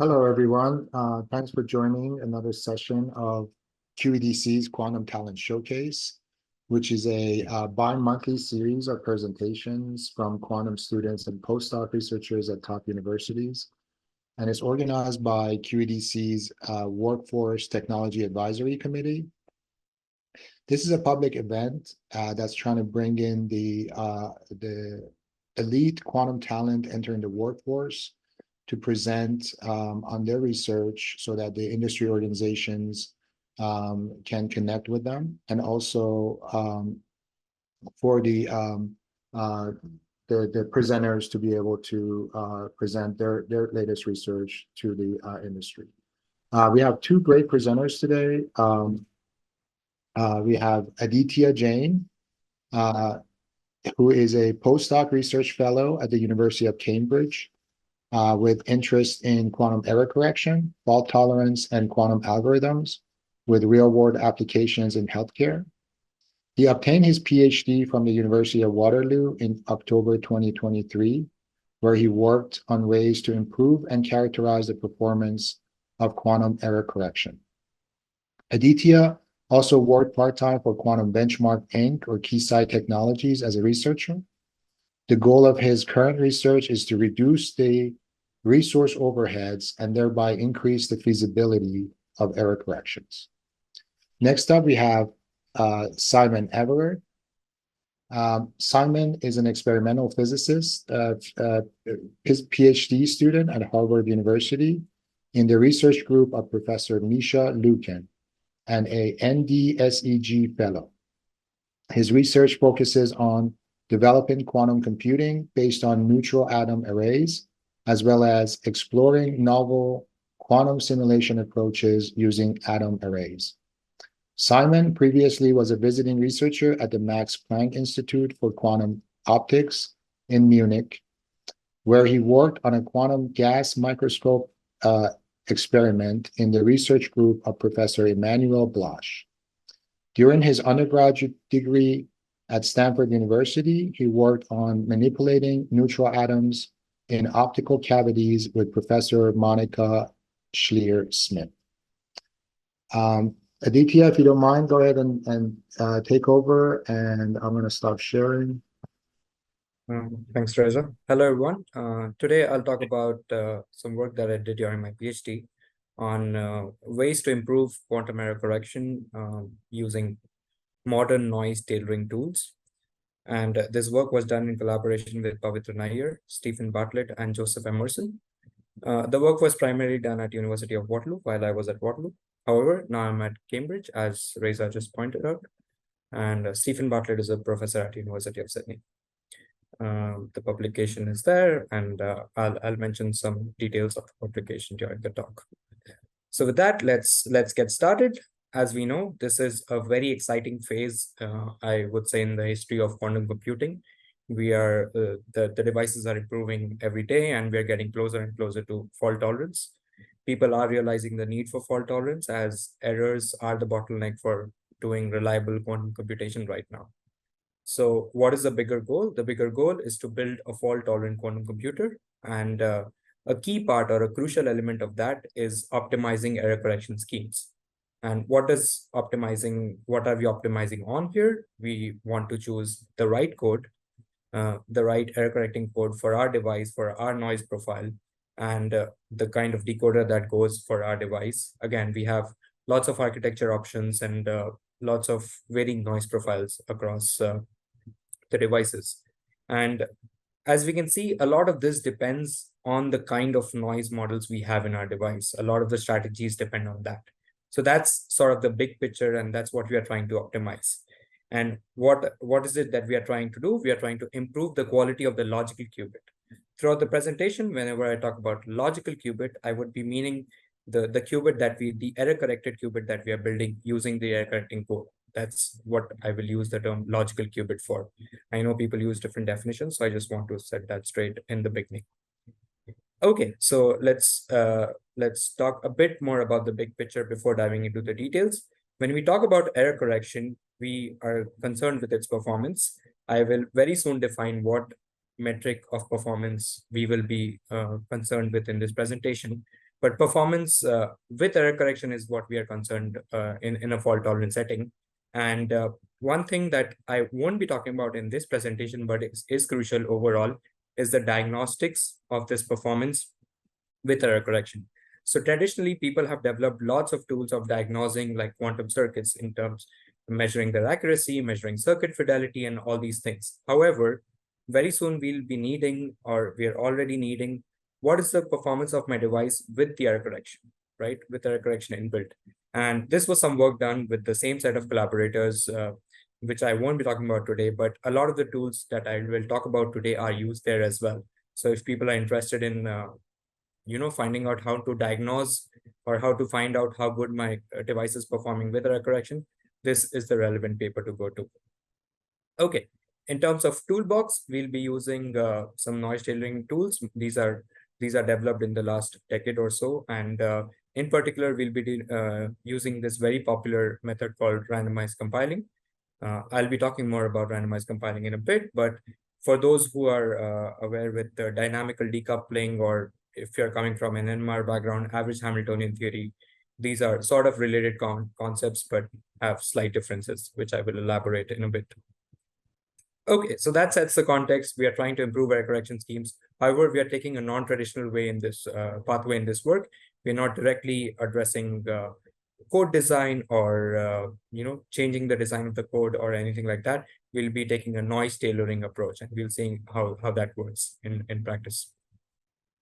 Hello, everyone. Thanks for joining another session of QED-C's Quantum Talent Showcase, which is a bi-monthly series of presentations from quantum students and postdoc researchers at top universities. And it's organized by QED-C's Workforce Technology Advisory Committee. This is a public event that's trying to bring in the elite quantum talent entering the workforce to present on their research so that the industry organizations can connect with them, and also for the presenters to be able to present their latest research to the industry. We have two great presenters today. We have Aditya Jain, who is a postdoc research fellow at the University of Cambridge, with interest in quantum error correction, fault tolerance, and quantum algorithms with real-world applications in healthcare. He obtained his PhD from the University of Waterloo in October 2023, where he worked on ways to improve and characterize the performance of quantum error correction. Aditya also worked part-time for Quantum Benchmark Inc. or Keysight Technologies as a researcher. The goal of his current research is to reduce the resource overheads and thereby increase the feasibility of error corrections. Next up, we have Simon Everett. Simon is an experimental physicist, his PhD student at Harvard University in the research group of Professor Misha Lukin, and a NDSEG fellow. His research focuses on developing quantum computing based on neutral atom arrays, as well as exploring novel quantum simulation approaches using atom arrays. Simon previously was a visiting researcher at the Max Planck Institute for Quantum Optics in Munich, where he worked on a quantum gas microscope experiment in the research group of Professor Emmanuel Bloch. During his undergraduate degree at Stanford University, he worked on manipulating neutral atoms in optical cavities with Professor Monica Schlier-Smith. Aditya, if you don't mind, go ahead and take over, and I'm going to stop sharing. Thanks, Reza. Hello, everyone. Today, I'll talk about some work that I did during my PhD on ways to improve quantum error correction using modern noise tailoring tools. And this work was done in collaboration with Pavitra Nair, Stephen Bartlett, and Joseph Emerson. The work was primarily done at University of Waterloo while I was at Waterloo. However, now I'm at Cambridge, as Reza just pointed out, and Stephen Bartlett is a professor at University of Sydney. The publication is there, and I'll mention some details of the publication during the talk. So with that, let's get started. As we know, this is a very exciting phase, I would say, in the history of quantum computing. We are the devices are improving every day, and we're getting closer and closer to fault tolerance. People are realizing the need for fault tolerance, as errors are the bottleneck for doing reliable quantum computation right now. So what is the bigger goal? The bigger goal is to build a fault-tolerant quantum computer, and a key part or a crucial element of that is optimizing error correction schemes. And what are we optimizing on here? We want to choose the right code, the right error correcting code for our device, for our noise profile, and the kind of decoder that goes for our device. Again, we have lots of architecture options and lots of varying noise profiles across the devices. And as we can see, a lot of this depends on the kind of noise models we have in our device. A lot of the strategies depend on that. So that's sort of the big picture, and that's what we are trying to optimize. And what is it that we are trying to do? We are trying to improve the quality of the logical qubit. Throughout the presentation, whenever I talk about logical qubit, I would be meaning the qubit the error corrected qubit that we are building using the error correcting code. That's what I will use the term logical qubit for. I know people use different definitions, so I just want to set that straight in the beginning. Okay, so let's talk a bit more about the big picture before diving into the details. When we talk about error correction, we are concerned with its performance. I will very soon define what metric of performance we will be concerned with in this presentation. But performance with error correction is what we are concerned in a fault tolerant setting. And one thing that I won't be talking about in this presentation, but is crucial overall, is the diagnostics of this performance with error correction. So traditionally, people have developed lots of tools of diagnosing like quantum circuits in terms of measuring their accuracy, measuring circuit fidelity, and all these things. However, very soon we'll be needing, or we're already needing, what is the performance of my device with the error correction, right? With error correction inbuilt. And this was some work done with the same set of collaborators, which I won't be talking about today, but a lot of the tools that I will talk about today are used there as well. So if people are interested in finding out how to diagnose or how to find out how good my device is performing with error correction, this is the relevant paper to go to. Okay, in terms of toolbox, we'll be using some noise tailoring tools. These are developed in the last decade or so, and in particular, we'll be using this very popular method called randomized compiling. I'll be talking more about randomized compiling in a bit, but for those who are aware with the dynamical decoupling, or if you're coming from an NMR background, average Hamiltonian theory, these are sort of related concepts, but have slight differences, which I will elaborate in a bit. Okay, so that sets the context. We are trying to improve error correction schemes. However, we are taking a non-traditional way in this pathway in this work. We're not directly addressing code design or changing the design of the code or anything like that. We'll be taking a noise tailoring approach, and we'll see how that works in practice.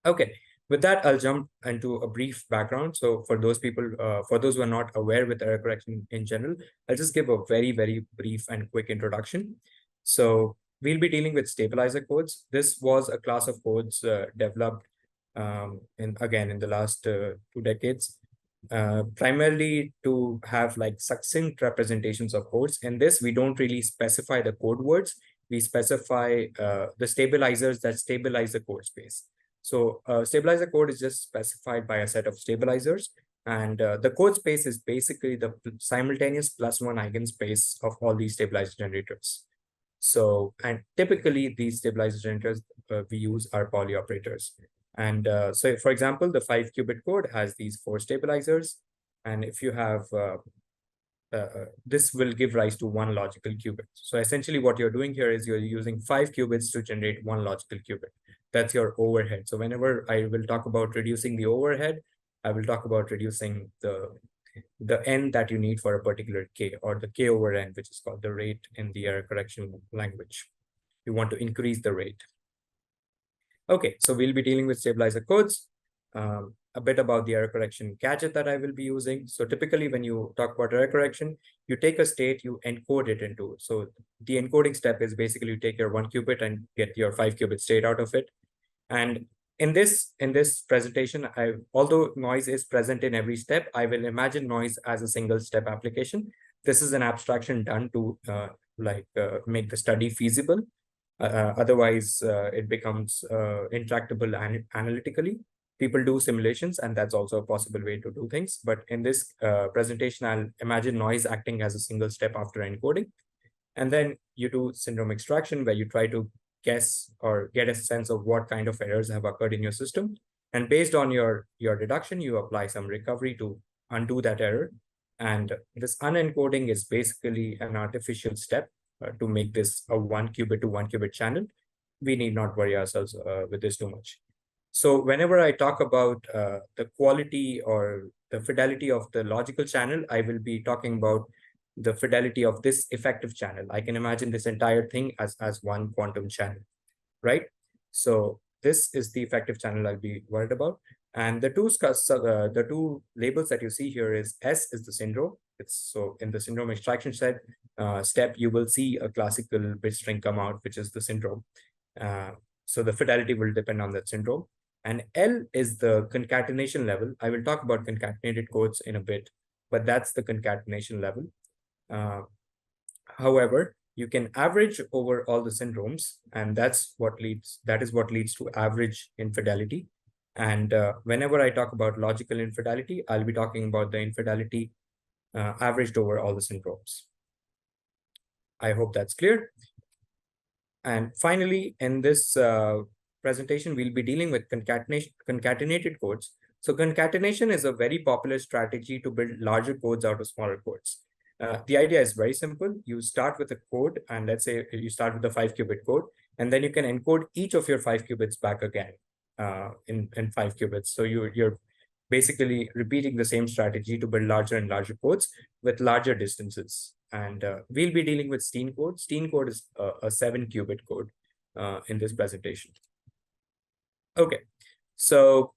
Okay, with that, I'll jump into a brief background. So for those people, for those who are not aware with error correction in general, I'll just give a very, very brief and quick introduction. So we'll be dealing with stabilizer codes. This was a class of codes developed in the last 2 decades, primarily to have like succinct representations of codes. In this, we don't really specify the code words. We specify the stabilizers that stabilize the code space. So stabilizer code is just specified by a set of stabilizers. And the code space is basically the simultaneous +1 eigenspace of all these stabilizer generators. So, and typically these stabilizer generators we use are Pauli operators. And so for example, the 5-qubit code has these 4 stabilizers. And if you have, this will give rise to 1 logical qubit. So essentially what you're doing here is you're using 5 qubits to generate 1 logical qubit. That's your overhead. So whenever I will talk about reducing the overhead, I will talk about reducing the n that you need for a particular k, or the k over n, which is called the rate in the error correction language. You want to increase the rate. Okay, so we'll be dealing with stabilizer codes. A bit about the error correction gadget that I will be using. So typically when you talk about error correction, you take a state, you encode it into. So the encoding step is basically you take your 1 qubit and get your 5 qubit state out of it. And in this presentation, although noise is present in every step, I will imagine noise as a single step application. This is an abstraction done to make the study feasible. Otherwise, it becomes intractable analytically. People do simulations, and that's also a possible way to do things. But in this presentation, I'll imagine noise acting as a single step after encoding. And then you do syndrome extraction, where you try to guess or get a sense of what kind of errors have occurred in your system. And based on your deduction, you apply some recovery to undo that error. And this unencoding is basically an artificial step to make this a 1 qubit to 1 qubit channel. We need not worry ourselves with this too much. So whenever I talk about the quality or the fidelity of the logical channel, I will be talking about the fidelity of this effective channel. I can imagine this entire thing as one quantum channel, right? So this is the effective channel I'll be worried about. And the two labels that you see here is S is the syndrome. So in the syndrome extraction step, you will see a classical bit string come out, which is the syndrome. So the fidelity will depend on that syndrome. And L is the concatenation level. I will talk about concatenated codes in a bit, but that's the concatenation level. However, you can average over all the syndromes, and that is what leads to average infidelity. And whenever I talk about logical infidelity, I'll be talking about the infidelity averaged over all the syndromes. I hope that's clear. And finally, in this presentation, we'll be dealing with concatenated codes. So concatenation is a very popular strategy to build larger codes out of smaller codes. The idea is very simple. You start with a code, and let's say you start with a 5-qubit code, and then you can encode each of your 5 qubits back again in 5 qubits. So you're basically repeating the same strategy to build larger and larger codes with larger distances. And we'll be dealing with Steen code. Steen code is a 7-qubit code in this presentation. Okay, so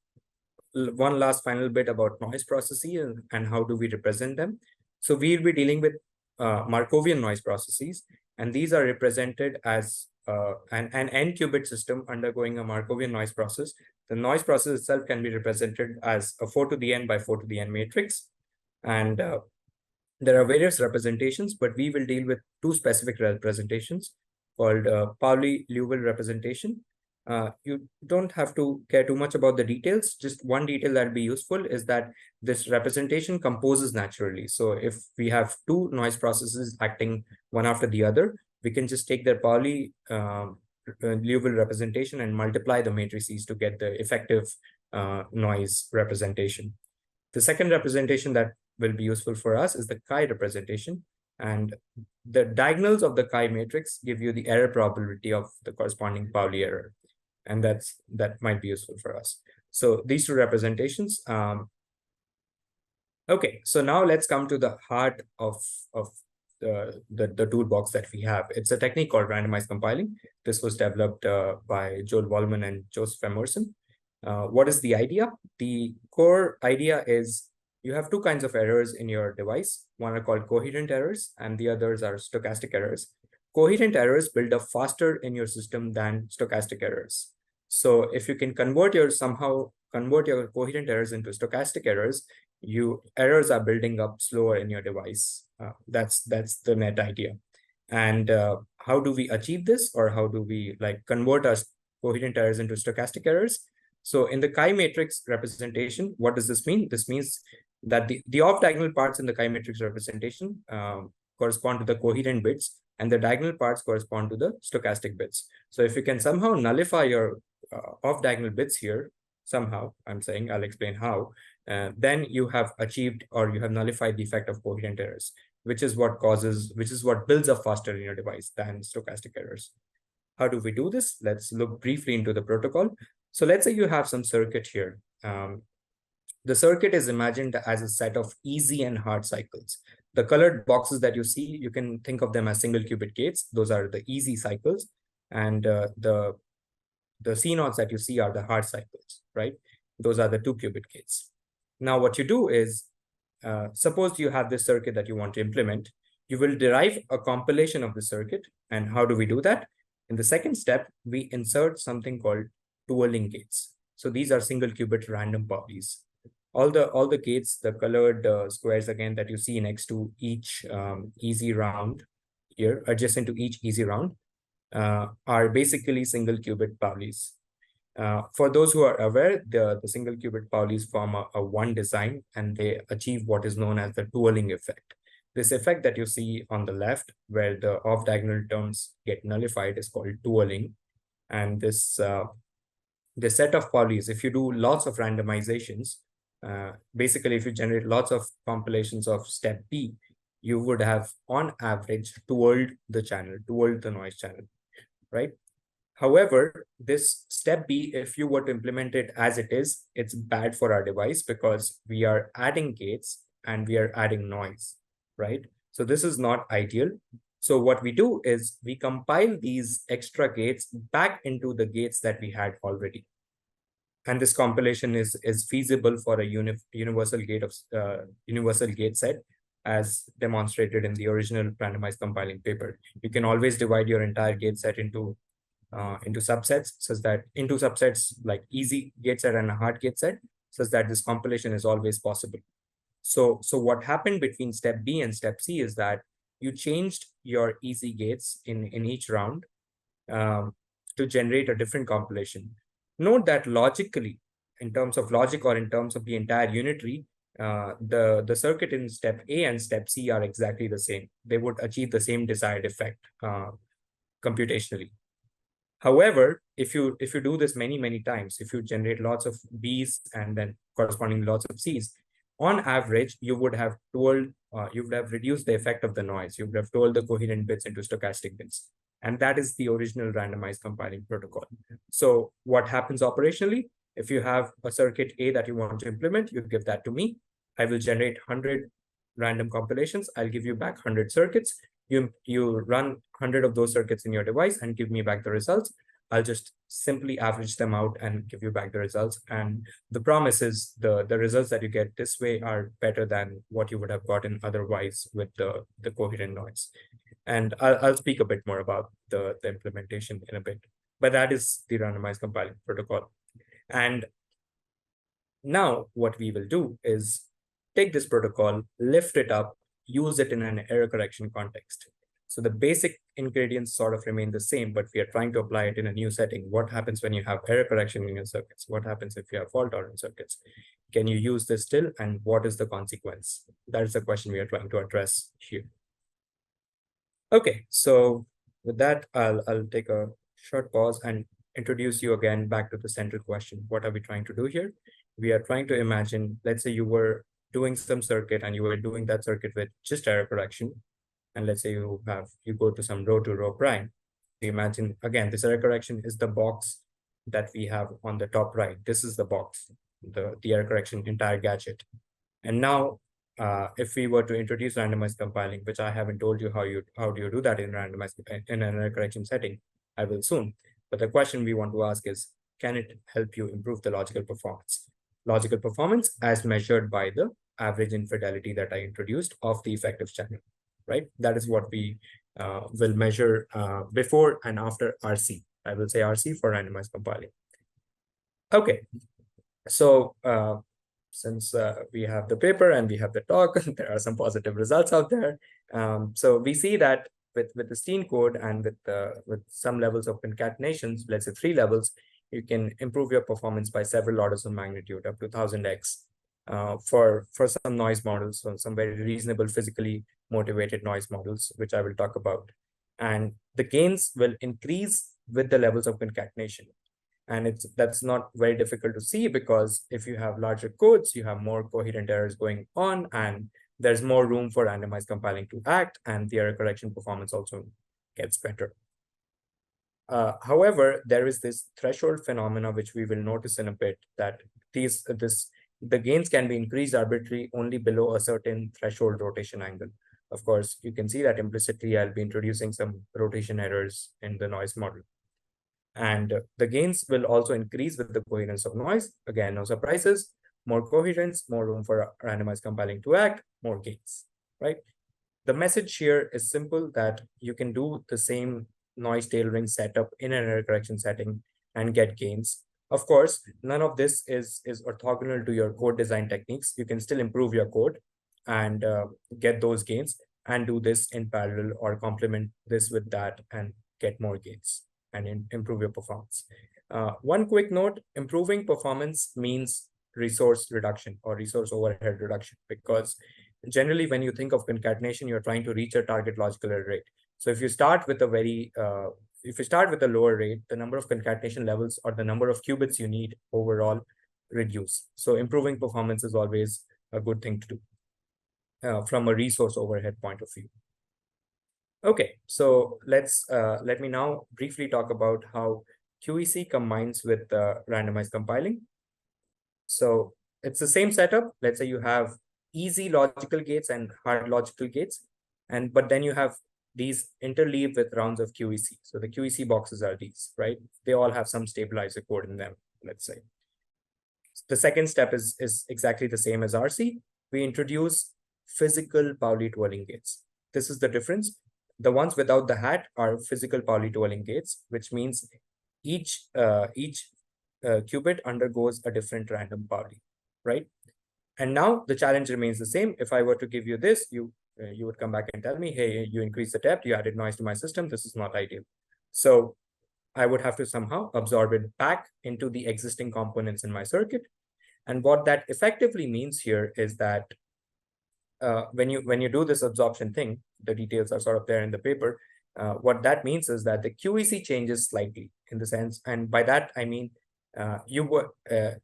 one last final bit about noise processes and how do we represent them. So we'll be dealing with Markovian noise processes, and these are represented as an n-qubit system undergoing a Markovian noise process. The noise process itself can be represented as a 4 to the n by 4 to the n matrix. And there are various representations, but we will deal with 2 specific representations called Pauli-Liouville representation. You don't have to care too much about the details. Just one detail that will be useful is that this representation composes naturally. So if we have 2 noise processes acting one after the other, we can just take their Pauli-Liouville representation and multiply the matrices to get the effective noise representation. The second representation that will be useful for us is the chi representation. And the diagonals of the chi matrix give you the error probability of the corresponding Pauli error. And that might be useful for us. So these 2 representations. Okay, so now let's come to the heart of the toolbox that we have. It's a technique called randomized compiling. This was developed by Joel Wallman and Joseph Emerson. What is the idea? The core idea is you have 2 kinds of errors in your device. One are called coherent errors, and the others are stochastic errors. Coherent errors build up faster in your system than stochastic errors. So if you can somehow convert your coherent errors into stochastic errors, errors are building up slower in your device. That's the net idea. And how do we achieve this, or how do we convert our coherent errors into stochastic errors? So in the chi matrix representation, what does this mean? This means that the off-diagonal parts in the chi matrix representation correspond to the coherent bits, and the diagonal parts correspond to the stochastic bits. So if you can somehow nullify your off-diagonal bits here, somehow, I'll explain how, then you have achieved, or you have nullified the effect of coherent errors, which is what builds up faster in your device than stochastic errors. How do we do this? Let's look briefly into the protocol. So let's say you have some circuit here. The circuit is imagined as a set of easy and hard cycles. The colored boxes that you see, you can think of them as single qubit gates. Those are the easy cycles. And the C-naughts that you see are the hard cycles, right? Those are the 2 qubit gates. Now what you do is, suppose you have this circuit that you want to implement. You will derive a compilation of the circuit. And how do we do that? In the second step, we insert something called twirling gates. So these are single qubit random Paulis. All the gates, the colored squares again that you see next to each easy round here, adjacent to each easy round, are basically single qubit Paulis. For those who are aware, the single qubit Paulis form a one design, and they achieve what is known as the twirling effect. This effect that you see on the left, where the off-diagonal terms get nullified, is called twirling. And this set of Paulis, if you do lots of randomizations, basically, if you generate lots of compilations of step B, you would have, on average, twirled the noise channel, right? However, this step B, if you were to implement it as it is, it's bad for our device because we are adding gates and we are adding noise, right? So this is not ideal. So what we do is we compile these extra gates back into the gates that we had already. And this compilation is feasible for a universal gate set, as demonstrated in the original randomized compiling paper. You can always divide your entire gate set into subsets like easy gate set and a hard gate set, such that this compilation is always possible. So what happened between step B and step C is that you changed your easy gates in each round to generate a different compilation. Note that logically, in terms of logic or in terms of the entire unitary, the circuit in step A and step C are exactly the same. They would achieve the same desired effect computationally. However, if you do this many times, if you generate lots of Bs and then corresponding lots of Cs, on average, you would have reduced the effect of the noise. You would have told the coherent bits into stochastic bits. And that is the original randomized compiling protocol. So what happens operationally? If you have a circuit A that you want to implement, you give that to me. I will generate 100 random compilations. I'll give you back 100 circuits. You run 100 of those circuits in your device and give me back the results. I'll just simply average them out and give you back the results. And the promise is the results that you get this way are better than what you would have gotten otherwise with the coherent noise. And I'll speak a bit more about the implementation in a bit. But that is the randomized compiling protocol. And now what we will do is take this protocol, lift it up, use it in an error correction context. So the basic ingredients sort of remain the same, but we are trying to apply it in a new setting. What happens when you have error correction in your circuits? What happens if you have fault tolerant circuits? Can you use this still? And what is the consequence? That is the question we are trying to address here. Okay, so with that, I'll take a short pause and introduce you again back to the central question. What are we trying to do here? We are trying to imagine, let's say you were doing some circuit and you were doing that circuit with just error correction. And let's say you go to some row to row prime. Imagine, again, this error correction is the box that we have on the top right. This is the box, the error correction entire gadget. And now, if we were to introduce randomized compiling, which I haven't told you how do you do that in an error correction setting, I will soon. But the question we want to ask is, can it help you improve the logical performance? Logical performance as measured by the average infidelity that I introduced of the effective channel, right? That is what we will measure before and after RC. I will say RC for randomized compiling. Okay, so since we have the paper and we have the talk, there are some positive results out there. So we see that with the Steen code and with some levels of concatenations, let's say 3 levels, you can improve your performance by several orders of magnitude, up to 1000x, for some noise models, so some very reasonable physically motivated noise models, which I will talk about. And the gains will increase with the levels of concatenation. And that's not very difficult to see, because if you have larger codes, you have more coherent errors going on, and there's more room for randomized compiling to act, and the error correction performance also gets better. However, there is this threshold phenomena, which we will notice in a bit, that the gains can be increased arbitrarily only below a certain threshold rotation angle. Of course, you can see that implicitly I'll be introducing some rotation errors in the noise model. And the gains will also increase with the coherence of noise. Again, no surprises, more coherence, more room for randomized compiling to act, more gains, right? The message here is simple, that you can do the same noise tailoring setup in an error correction setting and get gains. Of course, none of this is orthogonal to your code design techniques. You can still improve your code and get those gains, and do this in parallel or complement this with that and get more gains and improve your performance. One quick note, improving performance means resource reduction or resource overhead reduction, because generally when you think of concatenation, you're trying to reach a target logical error rate. So if you start with a lower rate, the number of concatenation levels or the number of qubits you need overall reduce. So improving performance is always a good thing to do from a resource overhead point of view. Okay, so let me now briefly talk about how QEC combines with randomized compiling. So it's the same setup. Let's say you have easy logical gates and hard logical gates, but then you have these interleave with rounds of QEC. So the QEC boxes are these, right? They all have some stabilizer code in them, let's say. The second step is exactly the same as RC. We introduce physical Pauli twirling gates. This is the difference. The ones without the hat are physical Pauli twirling gates, which means each qubit undergoes a different random Pauli, right? And now the challenge remains the same. If I were to give you this, you would come back and tell me, hey, you increased the depth, you added noise to my system. This is not ideal. So I would have to somehow absorb it back into the existing components in my circuit. And what that effectively means here is that when you do this absorption thing, the details are sort of there in the paper. What that means is that the QEC changes slightly. in the sense, and by that I mean you would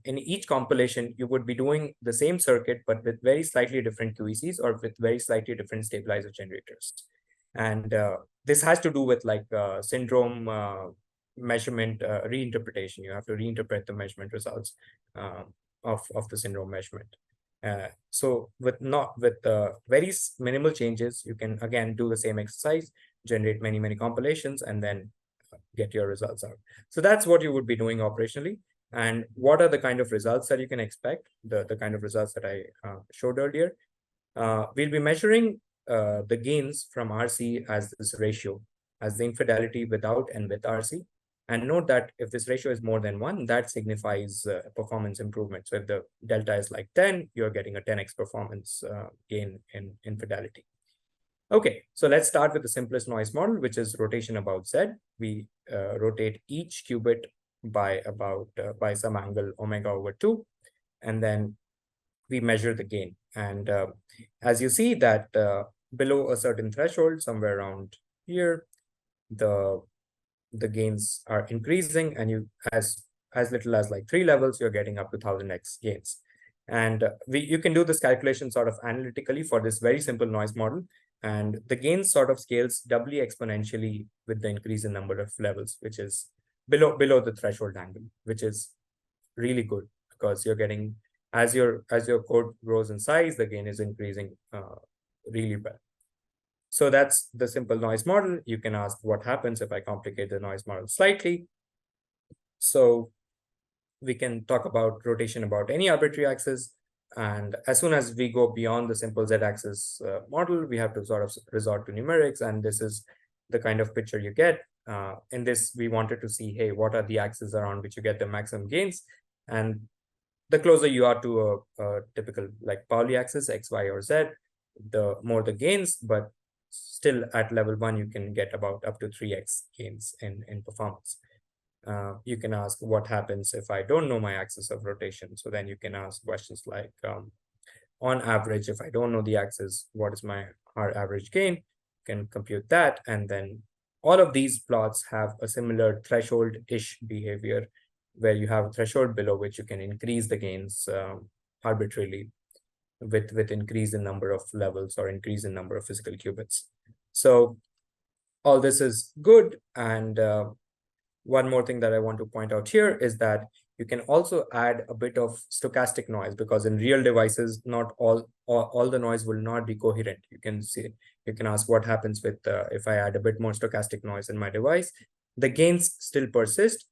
in each compilation you would be doing the same circuit but with very slightly different QECs or with very slightly different stabilizer generators. And this has to do with like syndrome measurement reinterpretation. You have to reinterpret the measurement results of the syndrome measurement. So with very minimal changes, you can again do the same exercise, generate many compilations, and then get your results out. So that's what you would be doing operationally. And what are the kind of results that you can expect? The kind of results that I showed earlier. We'll be measuring the gains from RC as this ratio, as the infidelity without and with RC. And note that if this ratio is more than 1, that signifies performance improvement. So if the delta is like 10, you're getting a 10x performance gain in infidelity. Okay, so let's start with the simplest noise model, which is rotation about Z. We rotate each qubit by some angle omega over 2, and then we measure the gain. And as you see that below a certain threshold, somewhere around here, the gains are increasing, and you as little as like 3 levels, you're getting up to 1000x gains. And you can do this calculation sort of analytically for this very simple noise model. And the gain sort of scales doubly exponentially with the increase in number of levels, which is below the threshold angle, which is really good because you're getting, as your code grows in size, the gain is increasing really well. So that's the simple noise model. You can ask what happens if I complicate the noise model slightly. So we can talk about rotation about any arbitrary axis. And as soon as we go beyond the simple z-axis model, we have to sort of resort to numerics. And this is the kind of picture you get. In this, we wanted to see, hey, what are the axes around which you get the maximum gains? And the closer you are to a typical like Pauli axis, X, Y, or Z, the more the gains, but still at level 1, you can get about up to 3x gains in performance. You can ask what happens if I don't know my axis of rotation. So then you can ask questions like, on average, if I don't know the axis, what is my average gain? You can compute that. And then all of these plots have a similar threshold-ish behavior where you have a threshold below which you can increase the gains arbitrarily with increase in number of levels or increase in number of physical qubits. So all this is good. And one more thing that I want to point out here is that you can also add a bit of stochastic noise, because in real devices, not all the noise will not be coherent. You can ask what happens with if I add a bit more stochastic noise in my device. The gains still persist,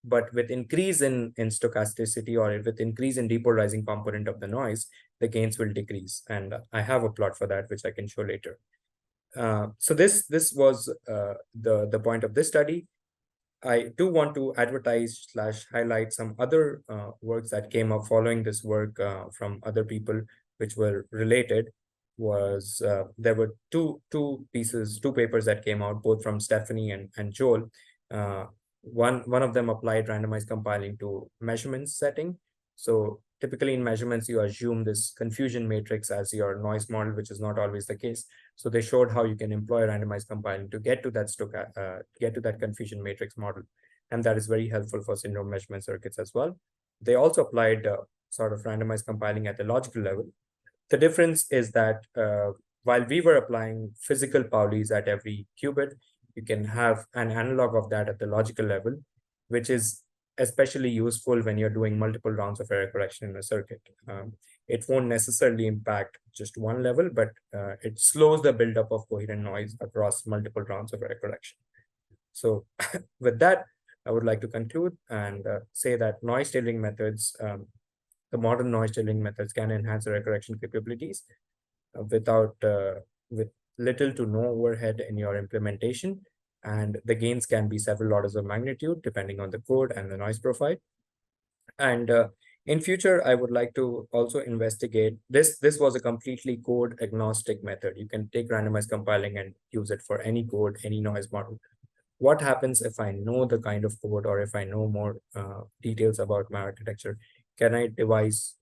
but with increase in stochasticity or with increase in depolarizing component of the noise, the gains will decrease. And I have a plot for that, which I can show later. So this was the point of this study. I do want to advertise / highlight some other works that came up following this work from other people, which were related. There were two papers that came out, both from Stephanie and Joel. One of them applied randomized compiling to measurements setting. So typically in measurements, you assume this confusion matrix as your noise model, which is not always the case. So they showed how you can employ randomized compiling to get to that confusion matrix model. And that is very helpful for syndrome measurement circuits as well. They also applied sort of randomized compiling at the logical level. The difference is that while we were applying physical Paulis at every qubit, you can have an analog of that at the logical level, which is especially useful when you're doing multiple rounds of error correction in a circuit. It won't necessarily impact just one level, but it slows the buildup of coherent noise across multiple rounds of error correction. So with that, I would like to conclude and say that noise tailoring methods, the modern noise tailoring methods can enhance error correction capabilities with little to no overhead in your implementation. And the gains can be several orders of magnitude depending on the code and the noise profile. And in future, I would like to also investigate this. This was a completely code agnostic method. You can take randomized compiling and use it for any code, any noise model. What happens if I know the kind of code, or if I know more details about my architecture? Can I devise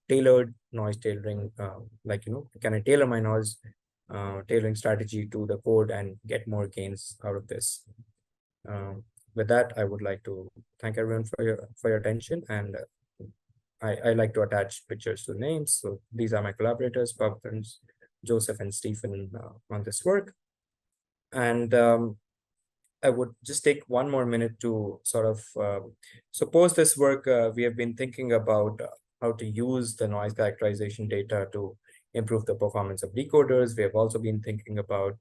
tailored noise tailoring? Can I tailor my noise tailoring strategy to the code and get more gains out of this? with that, I would like to thank everyone for your attention, and I like to attach pictures to names. So these are my collaborators, Prof, Joseph and Stephen on this work. And I would just take one more minute to sort of suppose this work. We have been thinking about how to use the noise characterization data to improve the performance of decoders. We have also been thinking about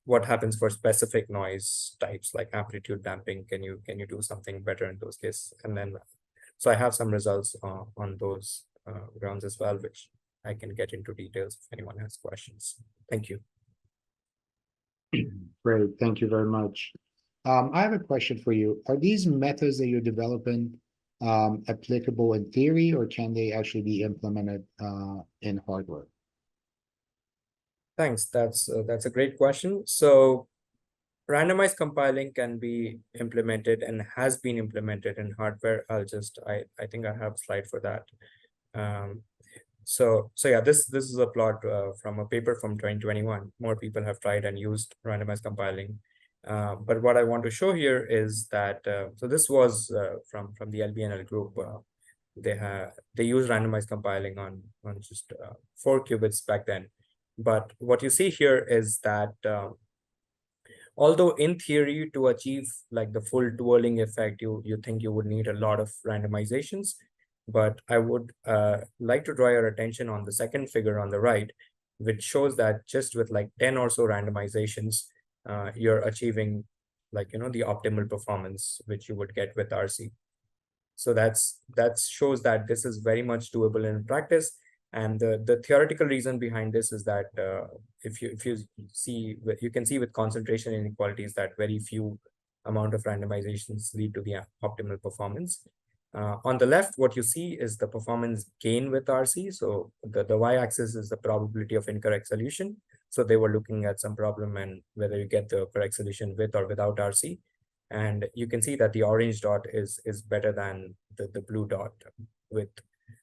what happens for specific noise types like amplitude damping. Can you do something better in those cases? And then, so I have some results on those grounds as well, which I can get into details if anyone has questions. Thank you. Great, thank you very much. I have a question for you. Are these methods that you're developing applicable in theory, or can they actually be implemented in hardware? Thanks. That's a great question. So randomized compiling can be implemented and has been implemented in hardware. I think I have a slide for that. So yeah, this is a plot from a paper from 2021. More people have tried and used randomized compiling. But what I want to show here is that, so this was from the LBNL group. They used randomized compiling on just 4 qubits back then. But what you see here is that although in theory, to achieve like the full twirling effect, you think you would need a lot of randomizations. But I would like to draw your attention on the second figure on the right, which shows that just with like 10 or so randomizations, you're achieving like, the optimal performance, which you would get with RC. So that shows that this is very much doable in practice. And the theoretical reason behind this is that if you see, you can see with concentration inequalities that very few amount of randomizations lead to the optimal performance. On the left, what you see is the performance gain with RC. So the y-axis is the probability of incorrect solution. So they were looking at some problem and whether you get the correct solution with or without RC. And you can see that the orange dot is better than the blue dot with.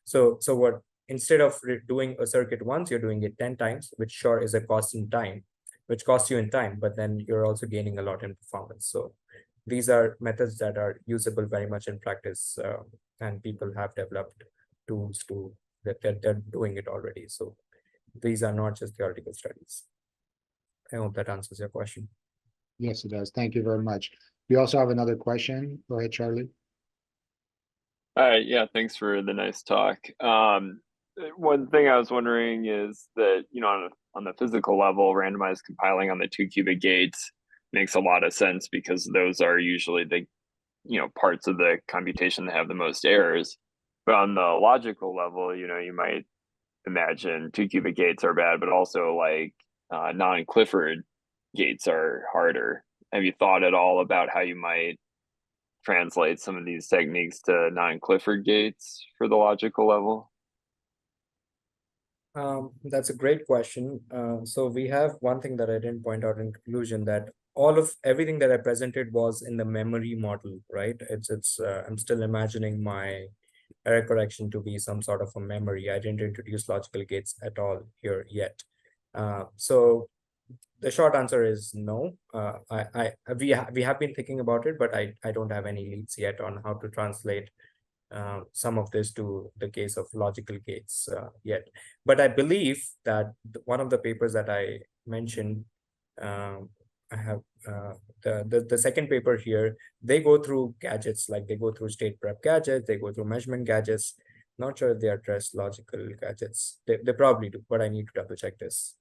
So what, instead of doing a circuit once, you're doing it 10 times, which sure is a cost in time, which costs you in time, but then you're also gaining a lot in performance. So these are methods that are usable very much in practice, and people have developed tools to that they're doing it already. So these are not just theoretical studies. I hope that answers your question. Yes, it does. Thank you very much. We also have another question. Go ahead, Charlie. Yeah, thanks for the nice talk. One thing I was wondering is that, on the physical level, randomized compiling on the 2-qubit gates makes a lot of sense because those are usually the, parts of the computation that have the most errors. But on the logical level, you might imagine 2-qubit gates are bad, but also like non-Clifford gates are harder. Have you thought at all about how you might translate some of these techniques to non-Clifford gates for the logical level? That's a great question. So we have one thing that I didn't point out in conclusion, that everything that I presented was in the memory model, right? I'm still imagining my error correction to be some sort of a memory. I didn't introduce logical gates at all here yet. So the short answer is no. We have been thinking about it, but I don't have any leads yet on how to translate some of this to the case of logical gates yet. But I believe that one of the papers that I mentioned, I have the second paper here, they go through gadgets, like they go through state prep gadgets, they go through measurement gadgets. Not sure if they address logical gadgets. They probably do, but I need to double check this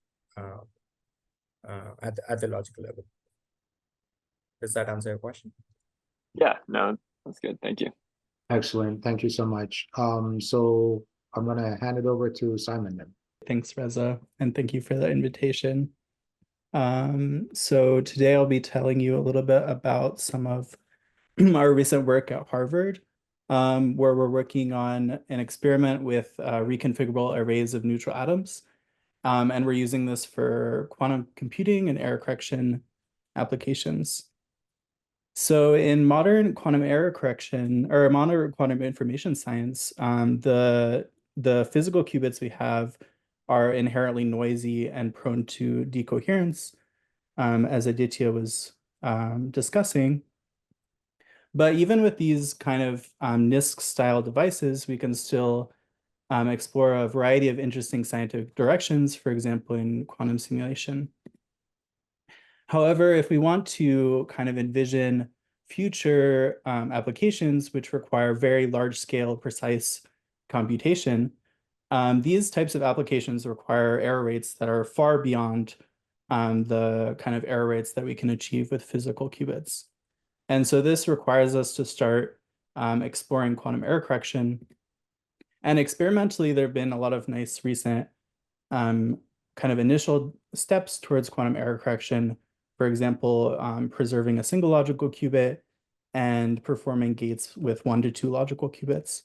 at the logical level. Does that answer your question? Yeah, no, that's good. Thank you. Excellent. Thank you so much. So I'm going to hand it over to Simon then. Thanks, Reza, and thank you for the invitation. So today I'll be telling you a little bit about some of our recent work at Harvard, where we're working on an experiment with reconfigurable arrays of neutral atoms. And we're using this for quantum computing and error correction applications. So in modern quantum error correction, or modern quantum information science, the physical qubits we have are inherently noisy and prone to decoherence, as Aditya was discussing. But even with these kind of NISQ-style devices, we can still explore a variety of interesting scientific directions, for example, in quantum simulation. However, if we want to kind of envision future applications which require very large-scale, precise computation, these types of applications require error rates that are far beyond the kind of error rates that we can achieve with physical qubits. And so this requires us to start exploring quantum error correction. And experimentally, there have been a lot of nice recent kind of initial steps towards quantum error correction. For example, preserving a single logical qubit and performing gates with 1 to 2 logical qubits.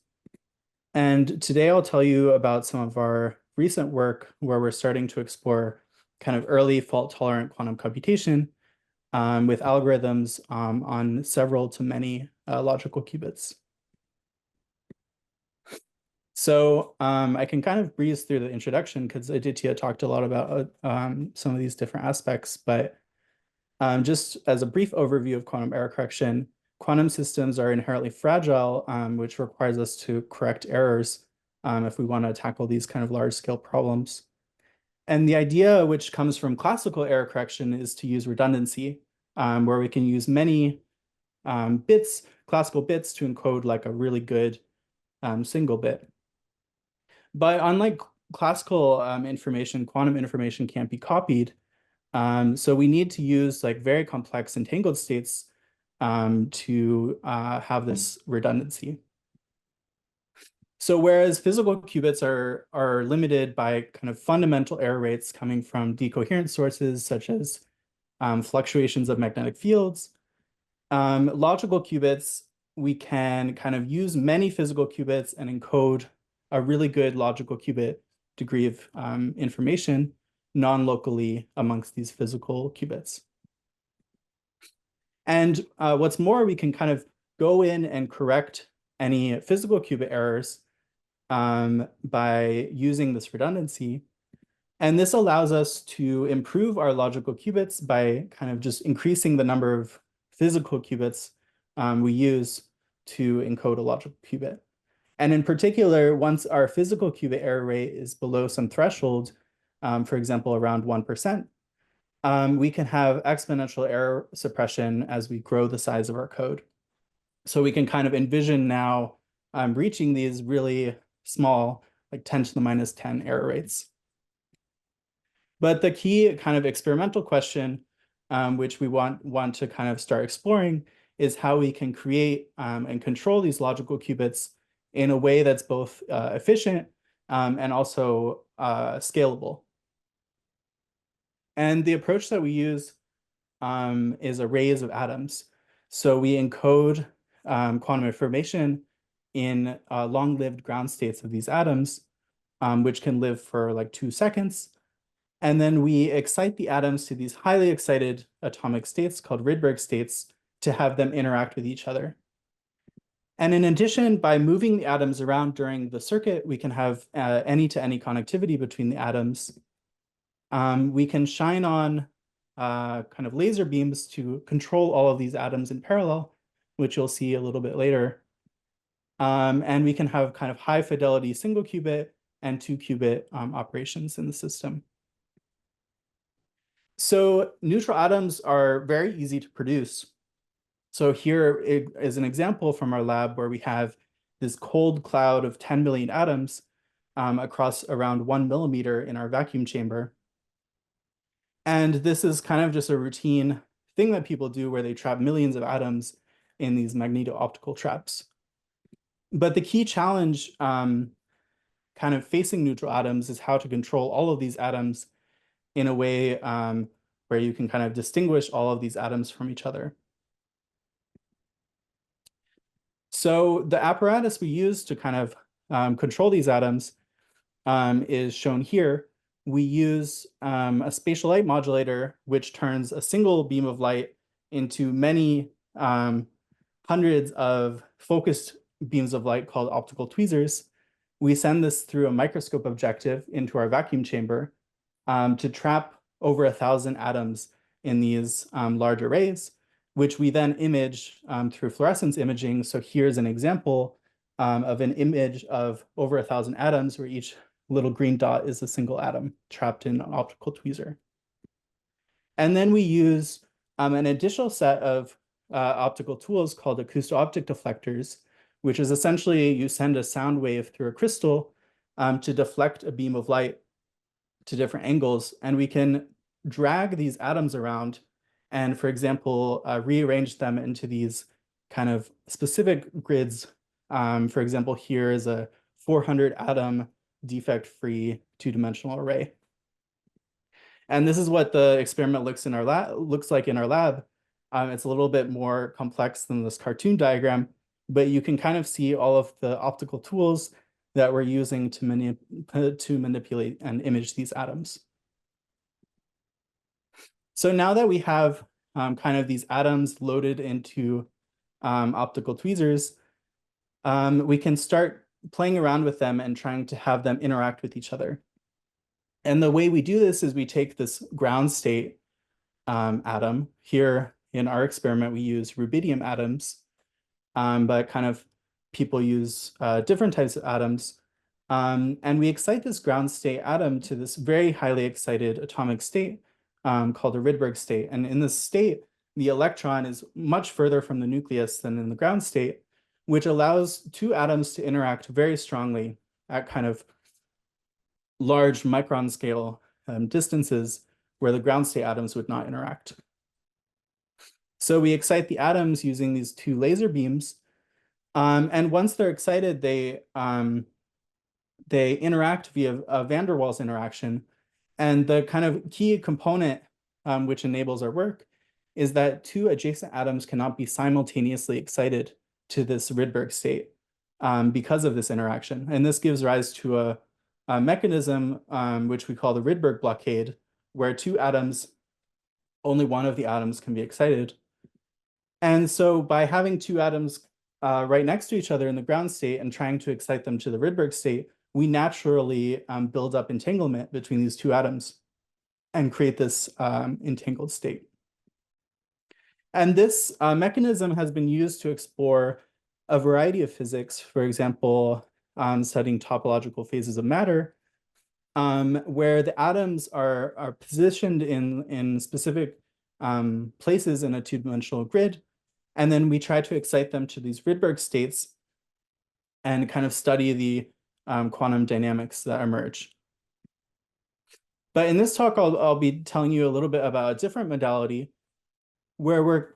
And today I'll tell you about some of our recent work where we're starting to explore kind of early fault-tolerant quantum computation with algorithms on several to many logical qubits. So I can kind of breeze through the introduction because Aditya talked a lot about some of these different aspects, but just as a brief overview of quantum error correction, quantum systems are inherently fragile, which requires us to correct errors if we want to tackle these kind of large-scale problems. And the idea, which comes from classical error correction, is to use redundancy, where we can use many classical bits to encode like a really good single bit. But unlike classical information, quantum information can't be copied. So we need to use like very complex entangled states to have this redundancy. So whereas physical qubits are limited by kind of fundamental error rates coming from decoherent sources such as fluctuations of magnetic fields, logical qubits, we can kind of use many physical qubits and encode a really good logical qubit degree of information non-locally amongst these physical qubits. And what's more, we can kind of go in and correct any physical qubit errors by using this redundancy. And this allows us to improve our logical qubits by kind of just increasing the number of physical qubits we use to encode a logical qubit. And in particular, once our physical qubit error rate is below some threshold, for example, around 1%, we can have exponential error suppression as we grow the size of our code. So we can kind of envision now reaching these really small, like 10 to the minus 10 error rates. But the key kind of experimental question, which we want to kind of start exploring, is how we can create and control these logical qubits in a way that's both efficient and also scalable. And the approach that we use is arrays of atoms. So we encode quantum information in long-lived ground states of these atoms, which can live for like 2 seconds. And then we excite the atoms to these highly excited atomic states called Rydberg states to have them interact with each other. And in addition, by moving the atoms around during the circuit, we can have any-to-any connectivity between the atoms. We can shine on kind of laser beams to control all of these atoms in parallel, which you'll see a little bit later. And we can have kind of high fidelity single qubit and 2 qubit operations in the system. So neutral atoms are very easy to produce. So here is an example from our lab where we have this cold cloud of 10 million atoms across around 1 millimeter in our vacuum chamber. And this is kind of just a routine thing that people do where they trap millions of atoms in these magneto-optical traps. But the key challenge kind of facing neutral atoms is how to control all of these atoms in a way where you can kind of distinguish all of these atoms from each other. So the apparatus we use to kind of control these atoms is shown here. We use a spatial light modulator, which turns a single beam of light into many hundreds of focused beams of light called optical tweezers. We send this through a microscope objective into our vacuum chamber to trap over 1,000 atoms in these large arrays. which we then image through fluorescence imaging. So here's an example of an image of over 1,000 atoms where each little green dot is a single atom trapped in an optical tweezer. And then we use an additional set of optical tools called acousto-optic deflectors, which is essentially you send a sound wave through a crystal to deflect a beam of light to different angles. And we can drag these atoms around and, for example, rearrange them into these kind of specific grids. For example, here is a 400 atom defect-free two-dimensional array. And this is what the experiment looks like in our lab. It's a little bit more complex than this cartoon diagram, but you can kind of see all of the optical tools that we're using to manipulate and image these atoms. So now that we have kind of these atoms loaded into optical tweezers, we can start playing around with them and trying to have them interact with each other. And the way we do this is we take this ground state atom. Here in our experiment, we use rubidium atoms, but kind of people use different types of atoms. And we excite this ground state atom to this very highly excited atomic state called a Rydberg state. And in this state, the electron is much further from the nucleus than in the ground state, which allows two atoms to interact very strongly at kind of large micron scale distances where the ground state atoms would not interact. So we excite the atoms using these two laser beams. And once they're excited, they interact via a van der Waals interaction. And the kind of key component which enables our work is that two adjacent atoms cannot be simultaneously excited to this Rydberg state because of this interaction. And this gives rise to a mechanism which we call the Rydberg blockade, where two atoms, only one of the atoms can be excited. And so by having two atoms right next to each other in the ground state and trying to excite them to the Rydberg state, we naturally build up entanglement between these two atoms and create this entangled state. And this mechanism has been used to explore a variety of physics, for example, studying topological phases of matter, where the atoms are positioned in specific places in a two-dimensional grid. And then we try to excite them to these Rydberg states and kind of study the quantum dynamics that emerge. But in this talk, I'll be telling you a little bit about a different modality where we're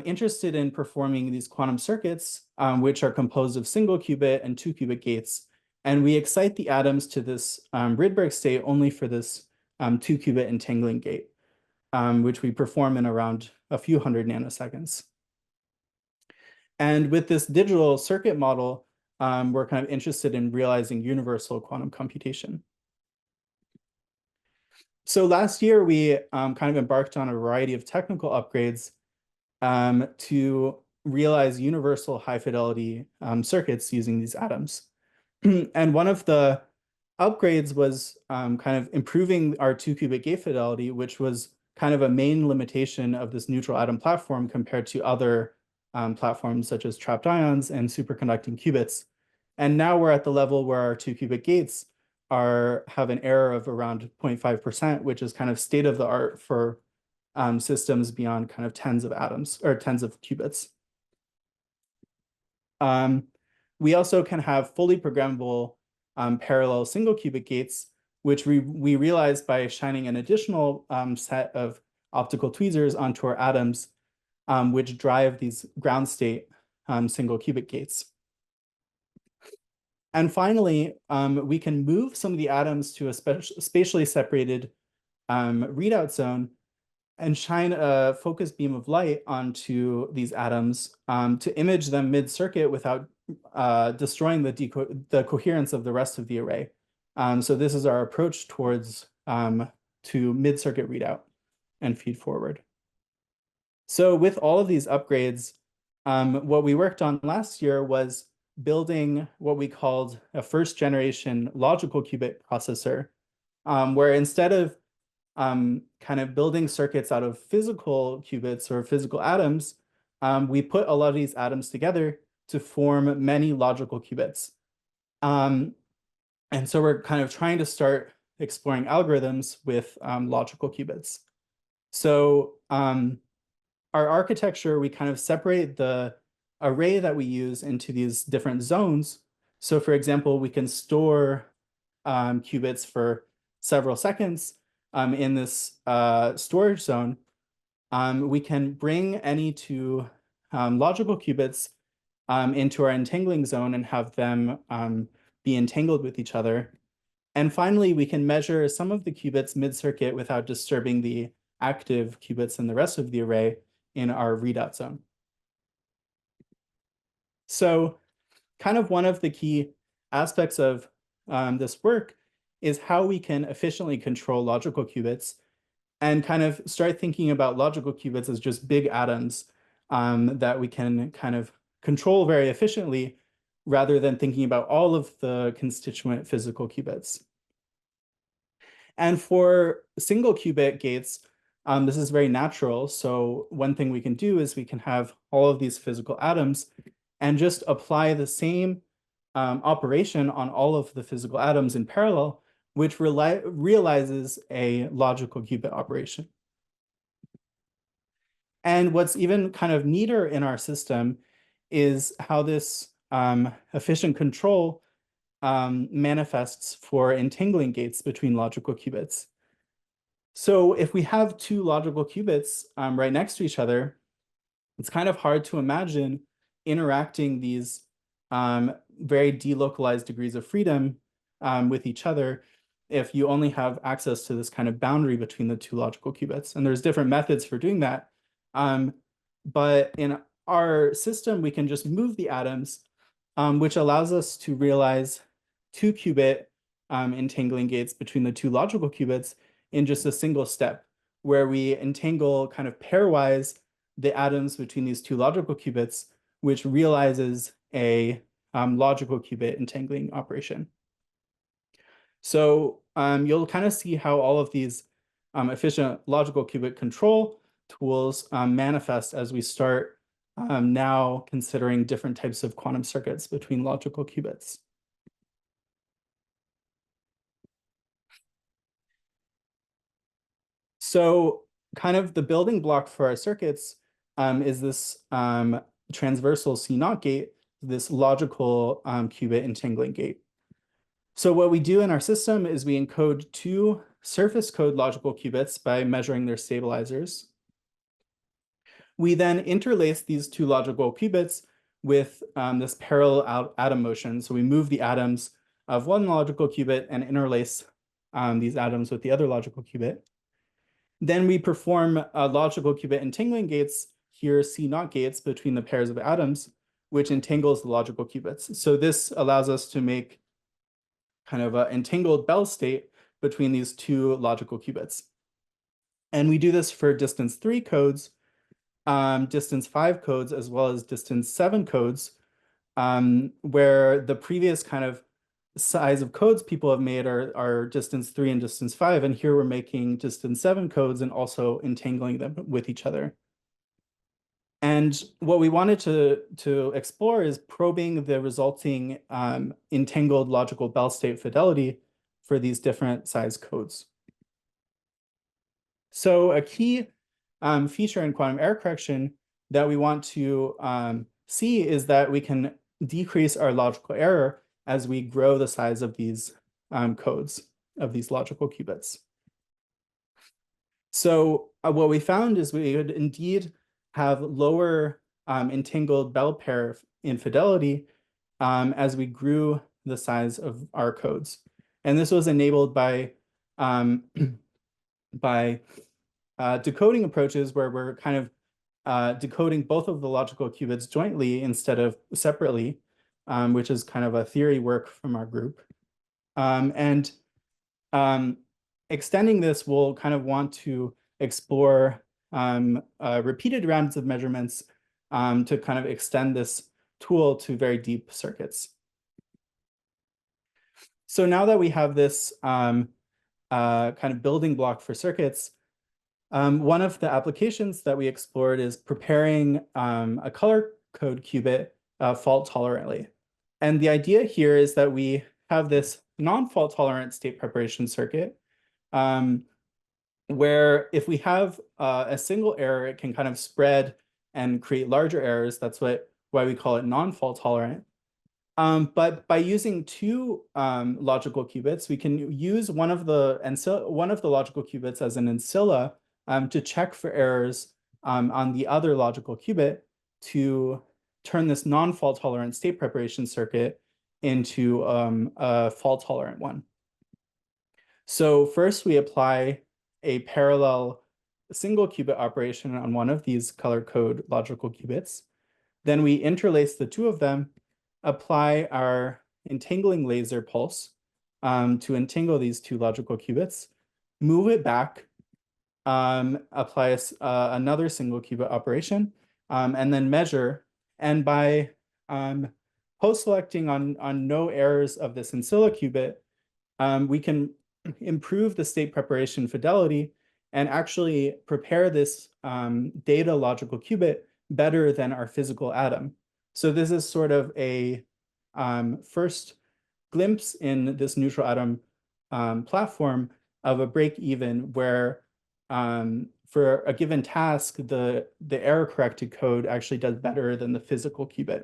interested in performing these quantum circuits, which are composed of single qubit and 2-qubit gates. And we excite the atoms to this Rydberg state only for this 2-qubit entangling gate, which we perform in around a few hundred nanoseconds. And with this digital circuit model, we're kind of interested in realizing universal quantum computation. So last year, we kind of embarked on a variety of technical upgrades to realize universal high fidelity circuits using these atoms. And one of the upgrades was kind of improving our 2-qubit gate fidelity, which was kind of a main limitation of this neutral atom platform compared to other platforms such as trapped ions and superconducting qubits. And now we're at the level where our 2-qubit gates have an error of around 0.5%, which is kind of state of the art for systems beyond kind of tens of atoms or tens of qubits. We also can have fully programmable parallel single qubit gates, which we realized by shining an additional set of optical tweezers onto our atoms, which drive these ground state single qubit gates. And finally, we can move some of the atoms to a spatially separated readout zone and shine a focused beam of light onto these atoms to image them mid-circuit without destroying the coherence of the rest of the array. So this is our approach towards to mid-circuit readout and feed forward. So with all of these upgrades, what we worked on last year was building what we called a first generation logical qubit processor, where instead of kind of building circuits out of physical qubits or physical atoms, we put a lot of these atoms together to form many logical qubits. And so we're kind of trying to start exploring algorithms with logical qubits. So our architecture, we kind of separate the array that we use into these different zones. So for example, we can store qubits for several seconds in this storage zone. We can bring any two logical qubits into our entangling zone and have them be entangled with each other. And finally, we can measure some of the qubits mid-circuit without disturbing the active qubits in the rest of the array in our readout zone. So kind of one of the key aspects of this work is how we can efficiently control logical qubits and kind of start thinking about logical qubits as just big atoms that we can kind of control very efficiently rather than thinking about all of the constituent physical qubits. And for single qubit gates, this is very natural. So one thing we can do is we can have all of these physical atoms and just apply the same operation on all of the physical atoms in parallel, which realizes a logical qubit operation. And what's even kind of neater in our system is how this efficient control manifests for entangling gates between logical qubits. So if we have two logical qubits right next to each other, it's kind of hard to imagine interacting these very delocalized degrees of freedom with each other if you only have access to this kind of boundary between the two logical qubits. And there's different methods for doing that. But in our system, we can just move the atoms, which allows us to realize two qubit entangling gates between the two logical qubits in just a single step, where we entangle kind of pairwise the atoms between these two logical qubits, which realizes a logical qubit entangling operation. So you'll kind of see how all of these efficient logical qubit control tools manifest as we start now considering different types of quantum circuits between logical qubits. So kind of the building block for our circuits is this transversal C0 gate, this logical qubit entangling gate. So what we do in our system is we encode two surface code logical qubits by measuring their stabilizers. We then interlace these two logical qubits with this parallel atom motion. So we move the atoms of one logical qubit and interlace these atoms with the other logical qubit. Then we perform logical qubit entangling gates, here C0 gates between the pairs of atoms, which entangles the logical qubits. So this allows us to make kind of an entangled Bell state between these two logical qubits. And we do this for distance 3 codes, distance 5 codes, as well as distance 7 codes, where the previous kind of size of codes people have made are distance 3 and distance 5. And here we're making distance 7 codes and also entangling them with each other. And what we wanted to explore is probing the resulting entangled logical Bell state fidelity for these different size codes. So a key feature in quantum error correction that we want to see is that we can decrease our logical error as we grow the size of these codes, of these logical qubits. So what we found is we would indeed have lower entangled Bell pair infidelity as we grew the size of our codes. And this was enabled by decoding approaches where we're kind of decoding both of the logical qubits jointly instead of separately, which is kind of a theory work from our group. Extending this, we'll kind of want to explore repeated rounds of measurements to kind of extend this tool to very deep circuits. So now that we have this kind of building block for circuits. One of the applications that we explored is preparing a color code qubit fault tolerantly. And the idea here is that we have this non-fault tolerant state preparation circuit where if we have a single error, it can kind of spread and create larger errors. That's why we call it non-fault tolerant. But by using two logical qubits, we can use one of the logical qubits as an ancilla to check for errors on the other logical qubit to turn this non-fault tolerant state preparation circuit into a fault tolerant one. So first we apply a parallel single qubit operation on one of these color code logical qubits. Then we interlace the two of them, apply our entangling laser pulse to entangle these two logical qubits, move it back, apply another single qubit operation, and then measure. And by post-selecting on no errors of this ancilla qubit, we can improve the state preparation fidelity and actually prepare this data logical qubit better than our physical atom. So this is sort of a first glimpse in this neutral atom platform of a break-even where for a given task, the error-corrected code actually does better than the physical qubit.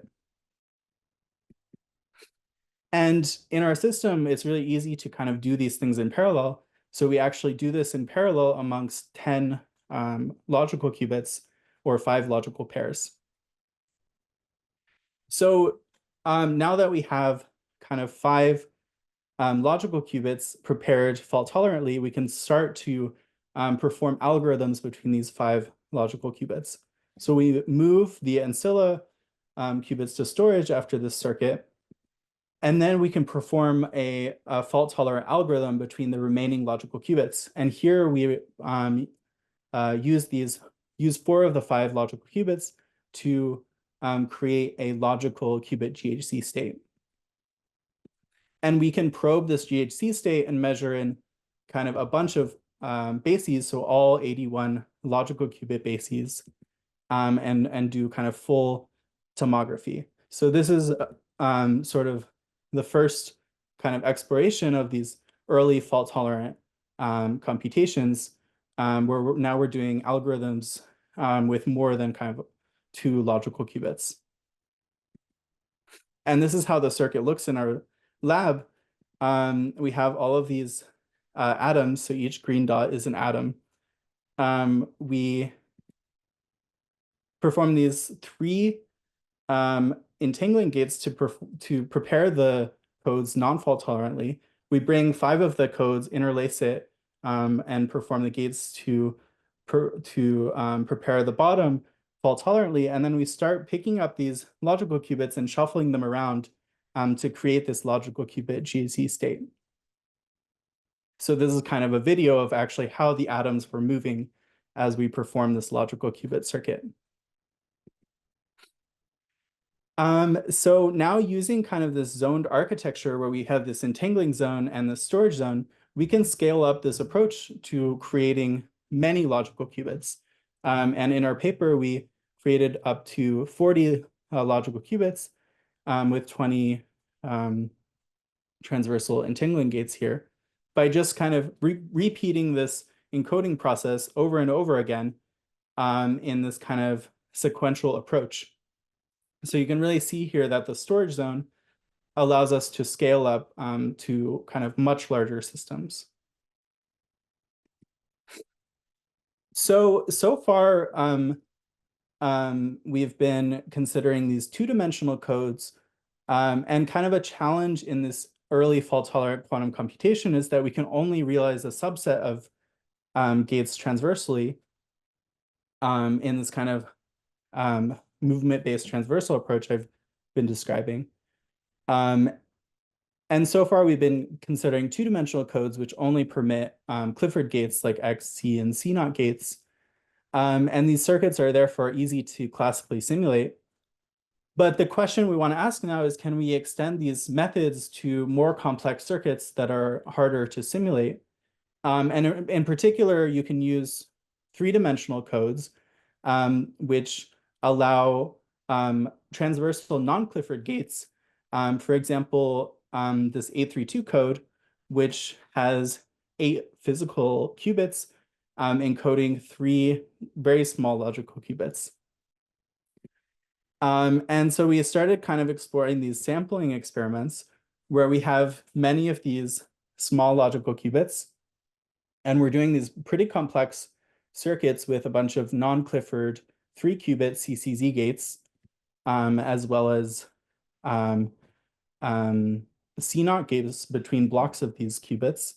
And in our system, it's really easy to kind of do these things in parallel. So we actually do this in parallel amongst 10 logical qubits or 5 logical pairs. So now that we have kind of 5 logical qubits prepared fault tolerantly, we can start to perform algorithms between these 5 logical qubits. So we move the ancilla qubits to storage after this circuit, and then we can perform a fault tolerant algorithm between the remaining logical qubits. And here we use 4 of the 5 logical qubits to create a logical qubit GHZ state. And we can probe this GHZ state and measure in kind of a bunch of bases, so all 81 logical qubit bases, and do kind of full tomography. So this is sort of the first kind of exploration of these early fault tolerant computations, where we're doing algorithms with more than kind of 2 logical qubits. And this is how the circuit looks in our lab. We have all of these atoms, so each green dot is an atom. We perform these 3 entangling gates to prepare the codes non-fault tolerantly. We bring 5 of the codes, interlace it, and perform the gates to prepare the bottom fault tolerantly. And then we start picking up these logical qubits and shuffling them around to create this logical qubit GHZ state. So this is kind of a video of actually how the atoms were moving as we perform this logical qubit circuit. So now using kind of this zoned architecture where we have this entangling zone and the storage zone, we can scale up this approach to creating many logical qubits. And in our paper, we created up to 40 logical qubits with 20 transversal entangling gates here by just kind of repeating this encoding process over and over again in this kind of sequential approach. So you can really see here that the storage zone allows us to scale up to kind of much larger systems. So far, we've been considering these 2-dimensional codes, and kind of a challenge in this early fault-tolerant quantum computation is that we can only realize a subset of gates transversely in this kind of movement-based transversal approach I've been describing. And so far, we've been considering 2-dimensional codes which only permit Clifford gates like X, C, and C0 gates. And these circuits are therefore easy to classically simulate. But the question we want to ask now is, can we extend these methods to more complex circuits that are harder to simulate? And in particular, you can use three-dimensional codes, which allow transversal non-Clifford gates. For example, this 832 code, which has 8 physical qubits encoding 3 very small logical qubits. And so we started kind of exploring these sampling experiments where we have many of these small logical qubits, and we're doing these pretty complex circuits with a bunch of non-Clifford 3-qubit CCZ gates, as well as C0 gates between blocks of these qubits.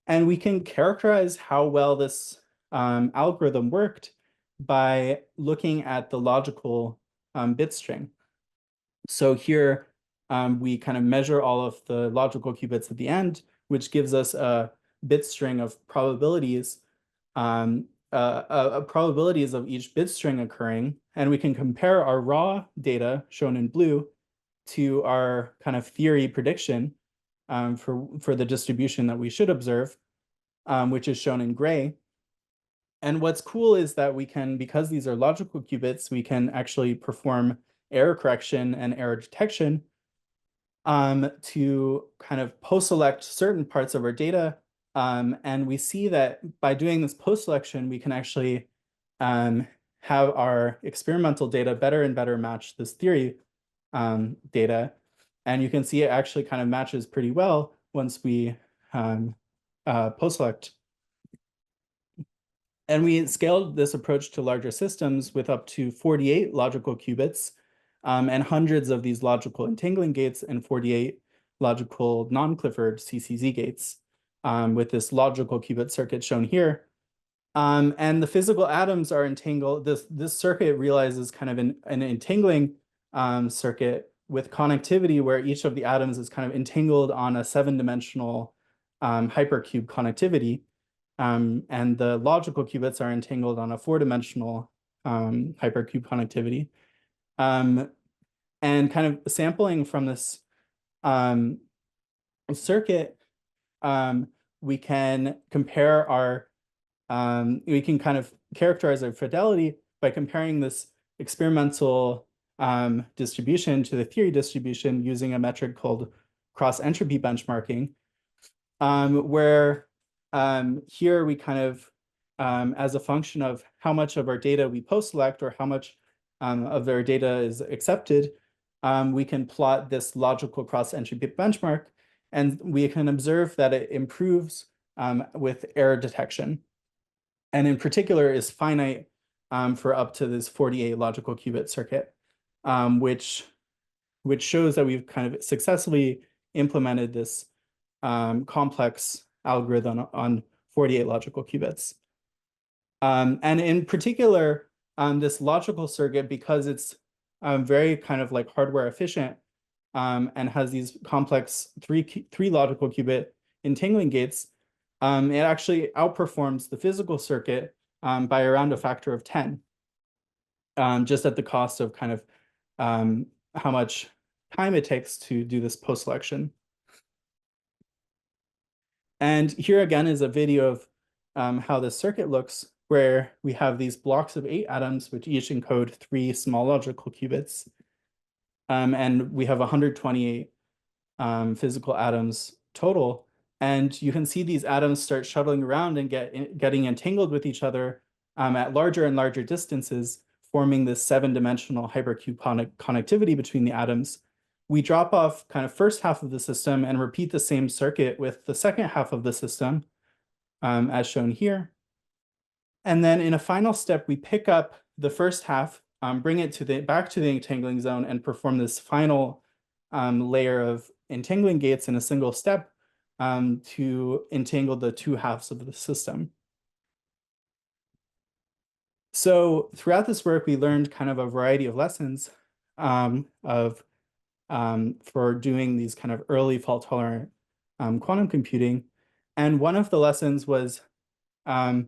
And we can characterize how well this algorithm worked by looking at the logical bit string. So here we kind of measure all of the logical qubits at the end, which gives us a bit string of probabilities, probabilities of each bit string occurring. And we can compare our raw data, shown in blue, to our kind of theory prediction for the distribution that we should observe, which is shown in gray. And what's cool is that we can, because these are logical qubits, we can actually perform error correction and error detection to kind of post-select certain parts of our data. And we see that by doing this post-selection, we can actually have our experimental data better and better match this theory data. And you can see it actually kind of matches pretty well once we post-select. And we scaled this approach to larger systems with up to 48 logical qubits and hundreds of these logical entangling gates and 48 logical non-Clifford CCZ gates with this logical qubit circuit shown here. And the physical atoms are entangled. This circuit realizes kind of an entangling circuit with connectivity where each of the atoms is kind of entangled on a 7-dimensional hypercube connectivity. And the logical qubits are entangled on a 4-dimensional hypercube connectivity. And kind of sampling from this circuit, we can compare our, we can kind of characterize our fidelity by comparing this experimental distribution to the theory distribution using a metric called cross-entropy benchmarking, where here we kind of, as a function of how much of our data we post-select or how much of our data is accepted, we can plot this logical cross-entropy benchmark, and we can observe that it improves with error detection. And in particular is finite for up to this 48 logical qubit circuit, which shows that we've kind of successfully implemented this complex algorithm on 48 logical qubits. And in particular, this logical circuit, because it's very kind of like hardware efficient and has these complex three logical qubit entangling gates, it actually outperforms the physical circuit by around a factor of 10, just at the cost of kind of how much time it takes to do this post-selection. And here again is a video of how this circuit looks, where we have these blocks of 8 atoms, which each encode 3 small logical qubits. And we have 128 physical atoms total. And you can see these atoms start shuttling around and getting entangled with each other at larger and larger distances, forming this 7-dimensional hypercube connectivity between the atoms. We drop off kind of first half of the system and repeat the same circuit with the second half of the system, as shown here. And then in a final step, we pick up the first half, bring it to back to the entangling zone, and perform this final layer of entangling gates in a single step to entangle the 2 halves of the system. So throughout this work, we learned kind of a variety of lessons for doing these kind of early fault-tolerant quantum computing. And one of the lessons was how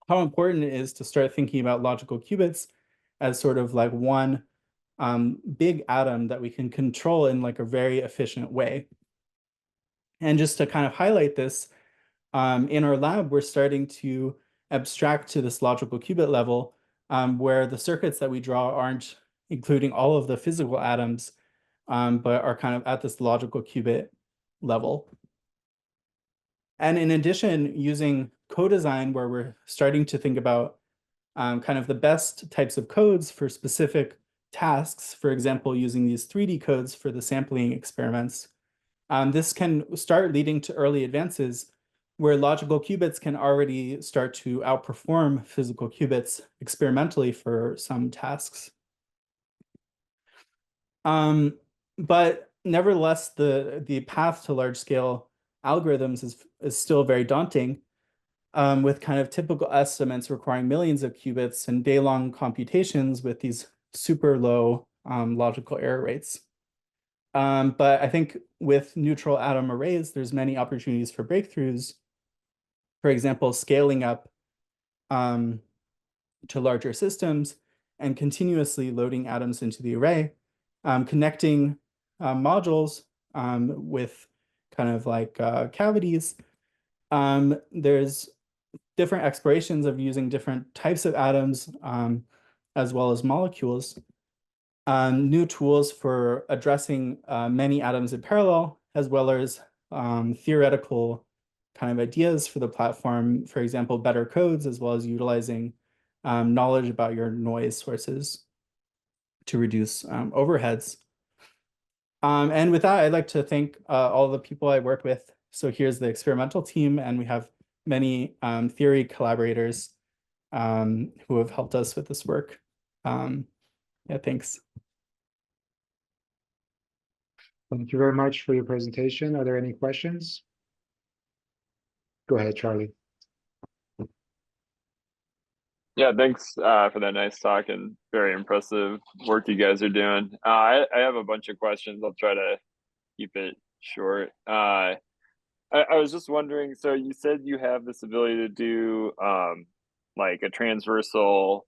important it is to start thinking about logical qubits as sort of like one big atom that we can control in like a very efficient way. And just to kind of highlight this, In our lab, we're starting to abstract to this logical qubit level, where the circuits that we draw aren't including all of the physical atoms, but are kind of at this logical qubit level. And in addition, using co-design, where we're starting to think about kind of the best types of codes for specific tasks, for example, using these 3D codes for the sampling experiments, this can start leading to early advances where logical qubits can already start to outperform physical qubits experimentally for some tasks. But nevertheless, the path to large-scale algorithms is still very daunting, with kind of typical estimates requiring millions of qubits and day-long computations with these super low logical error rates. But I think with neutral atom arrays, there's many opportunities for breakthroughs. For example, scaling up to larger systems and continuously loading atoms into the array, connecting modules with kind of like cavities. There's different explorations of using different types of atoms as well as molecules. New tools for addressing many atoms in parallel, as well as theoretical kind of ideas for the platform, for example, better codes, as well as utilizing knowledge about your noise sources to reduce overheads. And with that, I'd like to thank all the people I work with. So here's the experimental team, and we have many theory collaborators who have helped us with this work. Yeah, thanks. Thank you very much for your presentation. Are there any questions? Go ahead, Charlie. Yeah, thanks for that nice talk and very impressive work you guys are doing. I have a bunch of questions. I'll try to keep it short. I was just wondering, so you said you have this ability to do like a transversal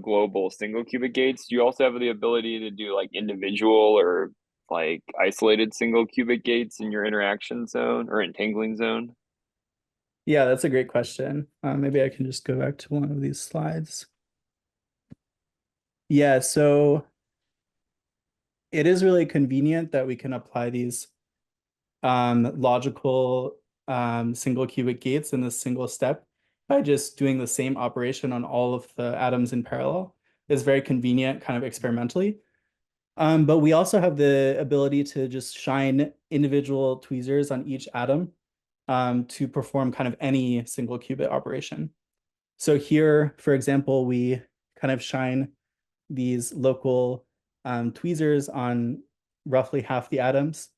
global single qubit gates. Do you also have the ability to do like individual or like isolated single qubit gates in your interaction zone or entangling zone? Yeah, that's a great question. Maybe I can just go back to one of these slides. Yeah, so it is really convenient that we can apply these logical single qubit gates in this single step by just doing the same operation on all of the atoms in parallel. It's very convenient kind of experimentally. But we also have the ability to just shine individual tweezers on each atom to perform kind of any single qubit operation. So here, for example, we kind of shine these local tweezers on roughly half the atoms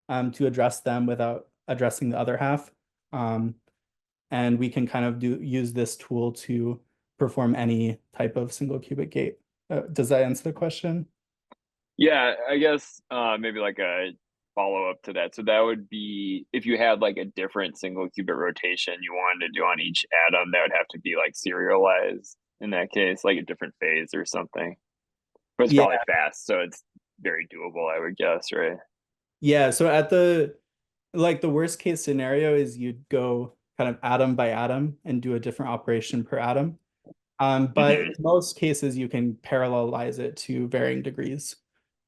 to address them without addressing the other half. And we can kind of use this tool to perform any type of single qubit gate. Does that answer the question? Yeah, I guess maybe like a follow-up to that. So that would be if you had like a different single qubit rotation you wanted to do on each atom, that would have to be like serialized in that case, like a different phase or something. But it's probably fast, so it's very doable, I would guess, right? Yeah, so at the worst case scenario is you'd go kind of atom by atom and do a different operation per atom. But in most cases, you can parallelize it to varying degrees.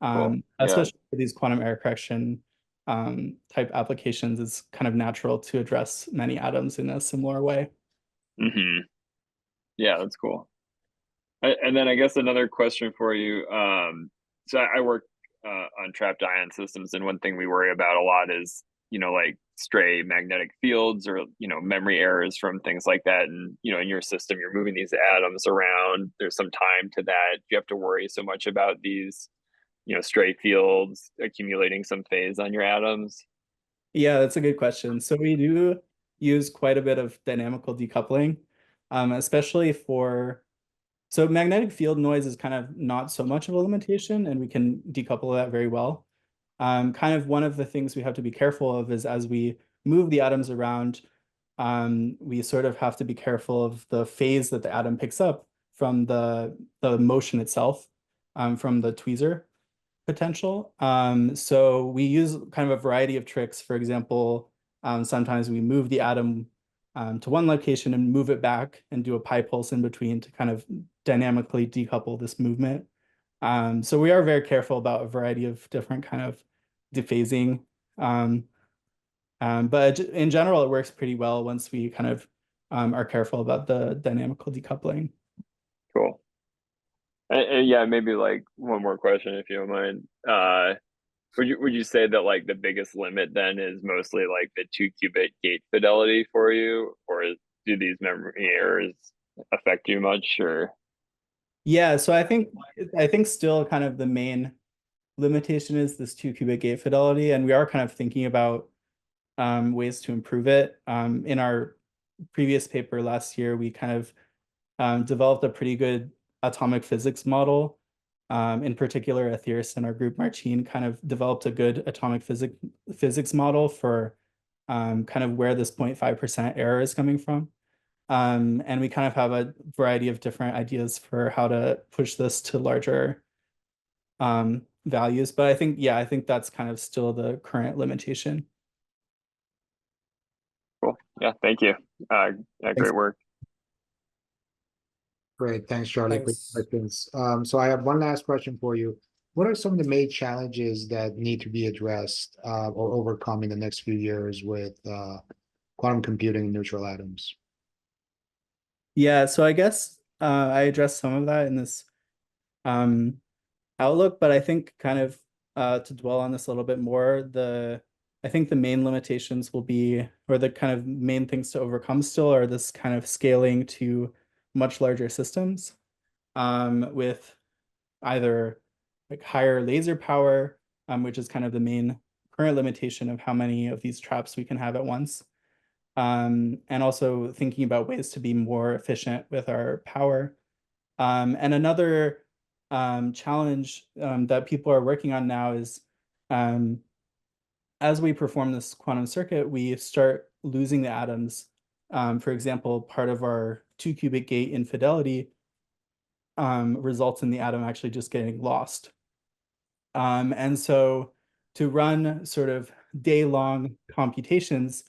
Cool. Especially for these quantum error correction type applications, it's kind of natural to address many atoms in a similar way. Yeah, that's cool. And then I guess another question for you. So I work on trapped ion systems, and one thing we worry about a lot is, like stray magnetic fields or, memory errors from things like that. And, in your system, you're moving these atoms around. There's some time to that. You have to worry so much about these, stray fields accumulating some phase on your atoms. Yeah, that's a good question. So we do use quite a bit of dynamical decoupling, especially so magnetic field noise is kind of not so much of a limitation, and we can decouple that very well. Kind of one of the things we have to be careful of is as we move the atoms around, we sort of have to be careful of the phase that the atom picks up from the motion itself, from the tweezer potential. So we use kind of a variety of tricks. For example, Sometimes we move the atom to one location and move it back and do a pi pulse in between to kind of dynamically decouple this movement. So we are very careful about a variety of different kind of dephasing. But in general, it works pretty well once we kind of are careful about the dynamical decoupling. Cool. And yeah, maybe like one more question, if you don't mind. Would you say that like the biggest limit then is mostly like the 2-qubit gate fidelity for you, or do these memory errors affect you much, or? Yeah, so I think still kind of the main limitation is this 2-qubit gate fidelity, and we are kind of thinking about ways to improve it. In our previous paper last year, we kind of developed a pretty good atomic physics model. In particular, Atheris and our group, Martine, kind of developed a good atomic physics model for kind of where this 0.5% error is coming from. And we kind of have a variety of different ideas for how to push this to larger values. But I think that's kind of still the current limitation. Cool. Yeah, thank you. Great work. Great, thanks, Charlie. Quick Thanks. questions. So I have one last question for you. What are some of the main challenges that need to be addressed or overcome in the next few years with quantum computing and neutral atoms? Yeah, so I guess I addressed some of that in this outlook, but I think kind of to dwell on this a little bit more, I think the main limitations will be, or the kind of main things to overcome still are this kind of scaling to much larger systems with either like higher laser power, which is kind of the main current limitation of how many of these traps we can have at once. And also thinking about ways to be more efficient with our power. And another challenge that people are working on now is as we perform this quantum circuit, we start losing the atoms. For example, part of our 2-qubit gate infidelity results in the atom actually just getting lost. And so to run sort of day-long computations,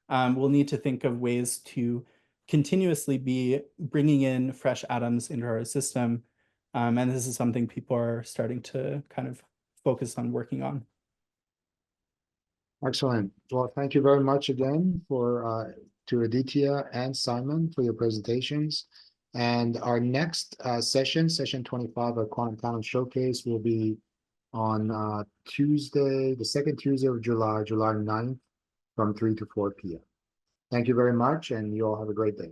we'll need to think of ways to continuously be bringing in fresh atoms into our system. And this is something people are starting to kind of focus on working on. Excellent. Well, thank you very much again to Aditya and Simon for your presentations. And our next session 25 of Quantum Talent Showcase, will be on Tuesday, the second Tuesday of July 9th, from 3 to 4 p.m. Thank you very much, and you all have a great day.